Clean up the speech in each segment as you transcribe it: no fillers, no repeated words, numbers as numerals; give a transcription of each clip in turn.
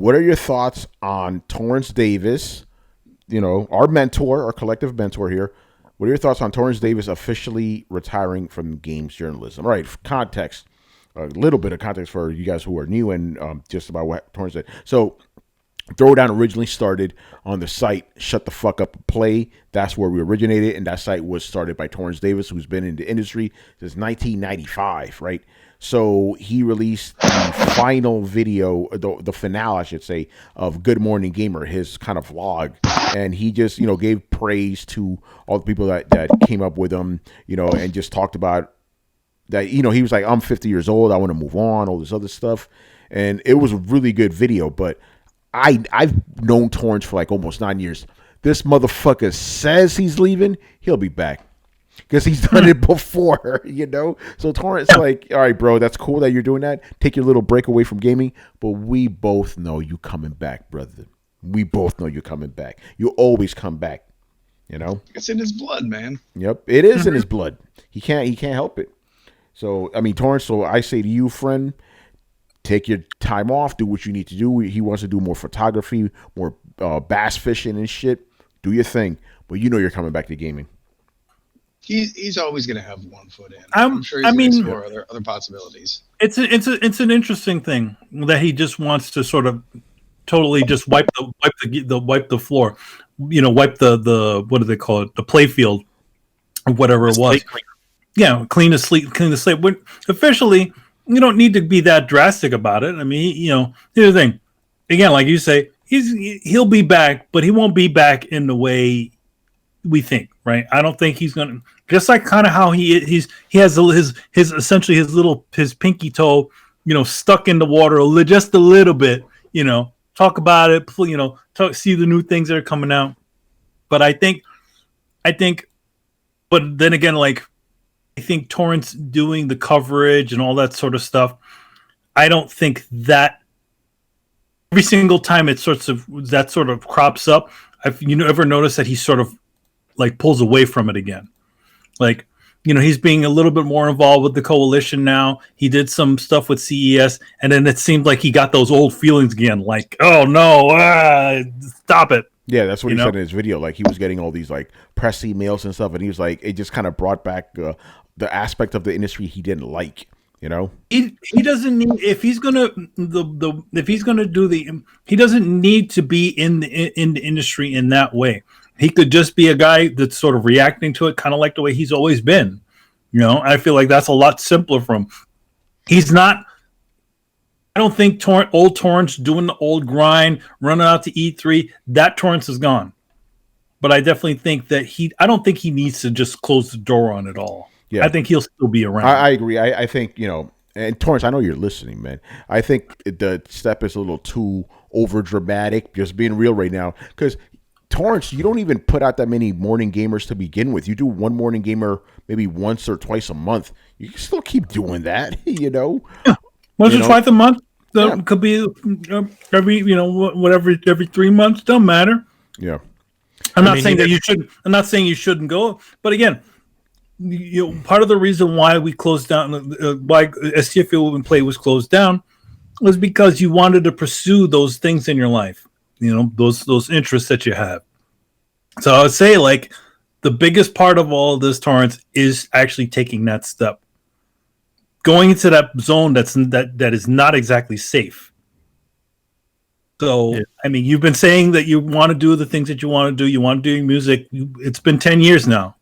what are your thoughts on Torrence Davis? Our mentor, our collective mentor here. What are your thoughts on Torrence Davis officially retiring from games journalism? All right, context, a little bit of context for you guys who are new and just about what Torrence did. So, Throwdown originally started on the site Shut the Fuck Up and Play. That's where we originated, and that site was started by Torrence Davis, who's been in the industry since 1995, right? So he released the final video, the finale, I should say, of Good Morning Gamer, his kind of vlog. And he just, gave praise to all the people that came up with him, and just talked about that, he was like, I'm 50 years old, I want to move on, all this other stuff. And it was a really good video, but I've known Torrence for like almost 9 years. This motherfucker says he's leaving, he'll be back. Because he's done it before, So Torrence, like, all right, bro, that's cool that you're doing that. Take your little break away from gaming. But we both know you coming back, brother. We both know you're coming back. You always come back, It's in his blood, man. Yep, it is in his blood. He can't help it. So, I mean, Torrence, so I say to you, friend, take your time off. Do what you need to do. He wants to do more photography, more bass fishing and shit. Do your thing. But you're coming back to gaming. He's always going to have one foot in. I'm sure he's going to explore other possibilities. It's an interesting thing that he just wants to sort of totally just wipe the floor, wipe the what do they call it, the play field or whatever it was. Yeah, clean the slate. But officially, you don't need to be that drastic about it. I mean, here's the thing. Again, like you say, he'll be back, but he won't be back in the way we think, right? I don't think he's gonna, just like kind of how he has his essentially his pinky toe, stuck in the water just a little bit, talk about it, see the new things that are coming out. But I think, but then again, like, I think Torrence doing the coverage and all that sort of stuff, I don't think that every single time that sort of crops up, ever notice that he sort of like pulls away from it again. Like, he's being a little bit more involved with the coalition now. He did some stuff with CES, and then it seemed like he got those old feelings again. Like, oh no, stop it. Yeah, that's what he said in his video. Like, he was getting all these like press emails and stuff, and he was like, it just kind of brought back the aspect of the industry he didn't like. He doesn't need, if he's gonna he doesn't need to be in the industry in that way. He could just be a guy that's sort of reacting to it, kind of like the way he's always been. I feel like that's a lot simpler for him. He's not. I don't think old Torrence doing the old grind, running out to E3. That Torrence is gone. But I definitely think that I don't think he needs to just close the door on it all. Yeah. I think he'll still be around. I agree. I think, and Torrence, I know you're listening, man. I think the step is a little too over dramatic, just being real right now. Because Torrence, you don't even put out that many morning gamers to begin with. You do one morning gamer maybe once or twice a month. You can still keep doing that, Yeah. Once or twice a month. Could be every, every 3 months. Don't matter. Yeah. I'm not saying you shouldn't go. But again, part of the reason why we closed down, why STFU and Play was closed down, was because you wanted to pursue those things in your life. Those interests that you have. So I would say, like, the biggest part of all of this, Torrence, is actually taking that step, going into that zone that is not exactly safe. So, yeah. I mean, you've been saying that you want to do the things that you want to do. You want to do music. It's been 10 years now.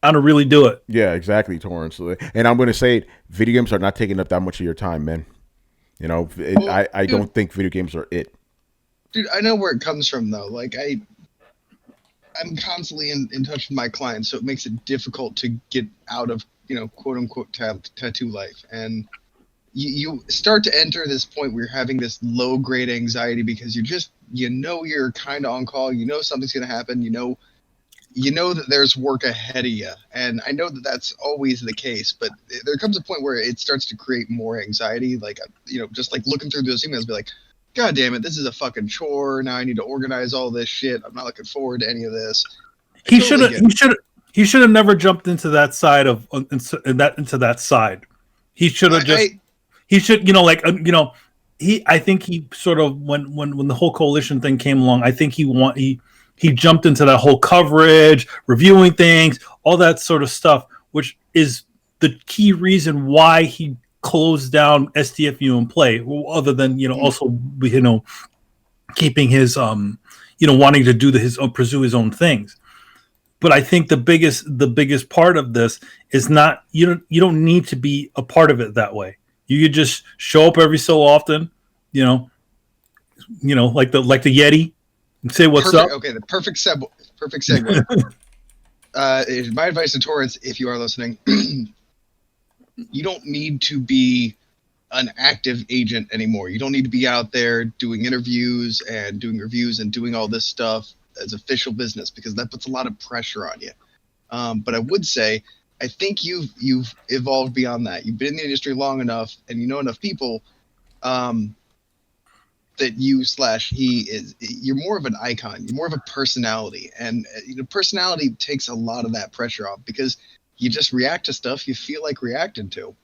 How to really do it? Yeah, exactly, Torrence. And I'm going to say it: video games are not taking up that much of your time, man. I don't think video games are it. Dude, I know where it comes from, though. Like, I'm constantly in touch with my clients, so it makes it difficult to get out of, quote unquote tattoo life. And you start to enter this point where you're having this low grade anxiety because you're kind of on call. Something's going to happen. You know that there's work ahead of you. And I know that that's always the case, but there comes a point where it starts to create more anxiety. Like, just like looking through those emails, be like, God damn it, this is a fucking chore. Now I need to organize all this shit. I'm not looking forward to any of this. He should have never jumped into that side into that side. He should have just, he I think he sort of when the whole coalition thing came along, I think he jumped into that whole coverage, reviewing things, all that sort of stuff, which is the key reason why he closed down STFU and Play, other than also keeping his wanting to do pursue his own things. But I think the biggest part of this is not you don't need to be a part of it that way. You could just show up every so often, like the Yeti, and say what's up. Okay, the perfect segue. My advice to Torrence, if you are listening, you don't need to be an active agent anymore. You don't need to be out there doing interviews and doing reviews and doing all this stuff as official business, because that puts a lot of pressure on you. But I would say, I think you've evolved beyond that. You've been in the industry long enough, and you know enough people that you're more of an icon. You're more of a personality, and personality takes a lot of that pressure off, because you just react to stuff you feel like reacting to.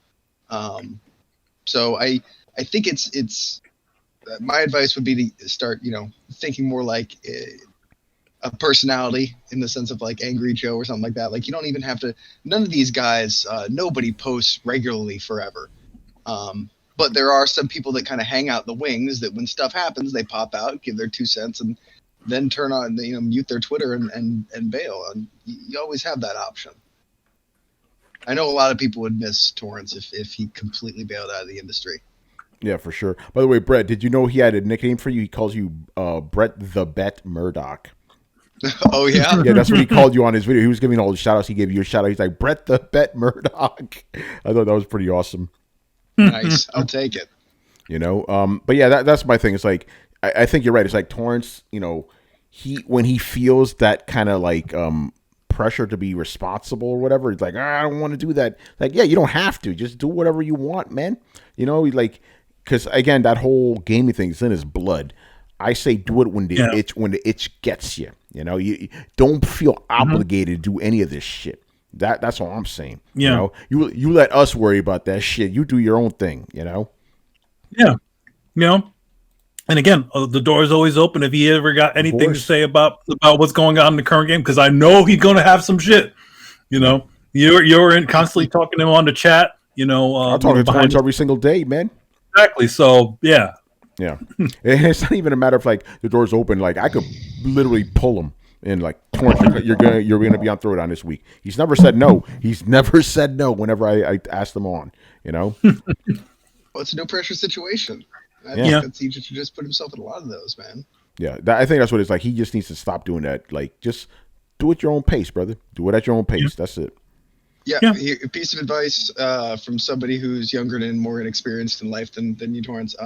So I think it's my advice would be to start thinking more like a personality, in the sense of like Angry Joe or something like that. Like, you don't even have to. None of these guys, nobody posts regularly forever. But there are some people that kind of hang out in the wings, that when stuff happens, they pop out, give their 2 cents, and then turn on, mute their Twitter and bail. And you always have that option. I know a lot of people would miss Torrence if he completely bailed out of the industry. Yeah, for sure. By the way, Brett, did you know he had a nickname for you? He calls you Brett the Bet Murdoch. Oh, yeah? Yeah, that's what he called you on his video. He was giving all the shout-outs. He gave you a shout-out. He's like, Brett the Bet Murdoch. I thought that was pretty awesome. Nice. I'll take it. But yeah, that's my thing. It's like, I think you're right. It's like Torrence, when he feels that kind of like pressure to be responsible or whatever, he's like, I don't want to do that. Like, yeah, you don't have to. Just do whatever you want, man. Because again, that whole gaming thing is in his blood. I say do it when the itch gets you. You don't feel obligated to do any of this shit. That's all I'm saying. Yeah. You let us worry about that shit. You do your own thing. Yeah. And again, the door is always open if he ever got anything to say about what's going on in the current game, because I know he's going to have some shit. You're constantly talking to him on the chat. I'm talking to Torrence every single day, man. Exactly. So yeah. Yeah. It's not even a matter of like the door's open. Like, I could literally pull him and like, Torrence, you're gonna be on Throwdown this week. He's never said no. He's never said no whenever I asked him on. Well, it's a no pressure situation. I think he should just put himself in a lot of those, man. Yeah, I think that's what it's like. He just needs to stop doing that. Like, just do it at your own pace, brother. Do it at your own pace. That's it. Yeah. A piece of advice from somebody who's younger and more inexperienced in life than you, Torrence.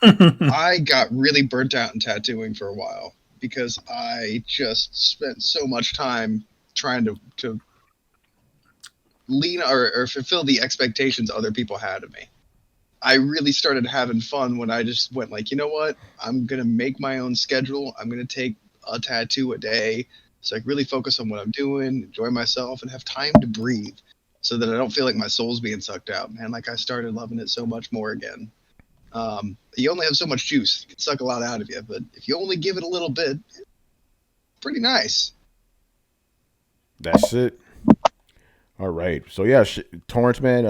I got really burnt out in tattooing for a while, because I just spent so much time trying to lean or fulfill the expectations other people had of me. I really started having fun when I just went like, you know what? I'm going to make my own schedule. I'm going to take a tattoo a day, so I can really focus on what I'm doing, enjoy myself, and have time to breathe, so that I don't feel like my soul's being sucked out, man. Like, I started loving it so much more again. You only have so much juice. It can suck a lot out of you, but if you only give it a little bit, it's pretty nice. That's it. All right. So yeah, Torrence, man,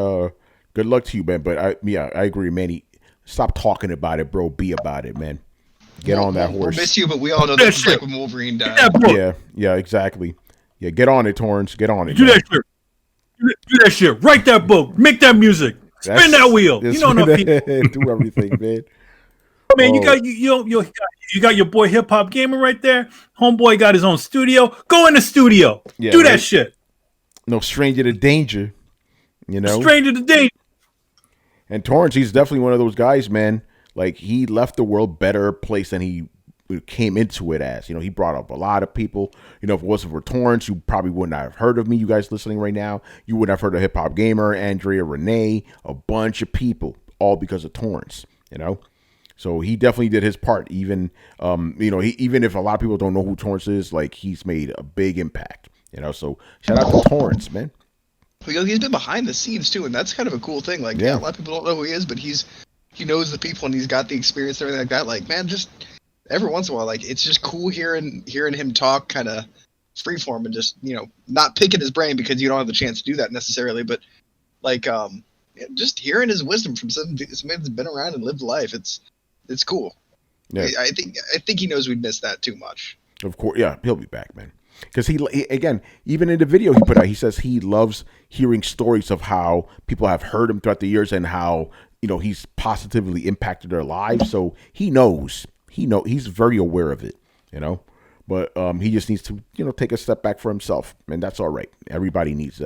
good luck to you, man. But I agree, man. Stop talking about it, bro. Be about it, man. Get on that horse. We'll miss you, but we all know that's like when Wolverine died. Yeah, exactly. Yeah, get on it, Torrence. Get on it. Do that shit. Do that shit. Write that book. Make that music. Spin that wheel. Enough people. Do everything, man. Man, you got your boy Hip Hop Gamer right there. Homeboy got his own studio. Go in the studio. Yeah, do that shit. No stranger to danger. Stranger to danger. And Torrence, he's definitely one of those guys, man. Like, he left the world better place than he came into it as. He brought up a lot of people. If it wasn't for Torrence, you probably wouldn't have heard of me. You guys listening right now, you wouldn't have heard of Hip Hop Gamer, Andrea, Renee, a bunch of people, all because of Torrence. So he definitely did his part. Even even if a lot of people don't know who Torrence is, like, he's made a big impact. So shout out to Torrence, man. He's been behind the scenes too, and that's kind of a cool thing. Like, a lot of people don't know who he is, but he's he knows the people and he's got the experience and everything like that. Like, man, just every once in a while, like it's just cool hearing him talk kind of freeform and just not picking his brain because you don't have the chance to do that necessarily, but like just hearing his wisdom from somebody that's been around and lived life. It's cool. Yeah. I think he knows we'd miss that too much. Of course, yeah, he'll be back, man. Because he again, even in the video he put out, he says he loves hearing stories of how people have heard him throughout the years and how he's positively impacted their lives. So he knows, he's very aware of it, But he just needs to take a step back for himself, and that's all right. Everybody needs that.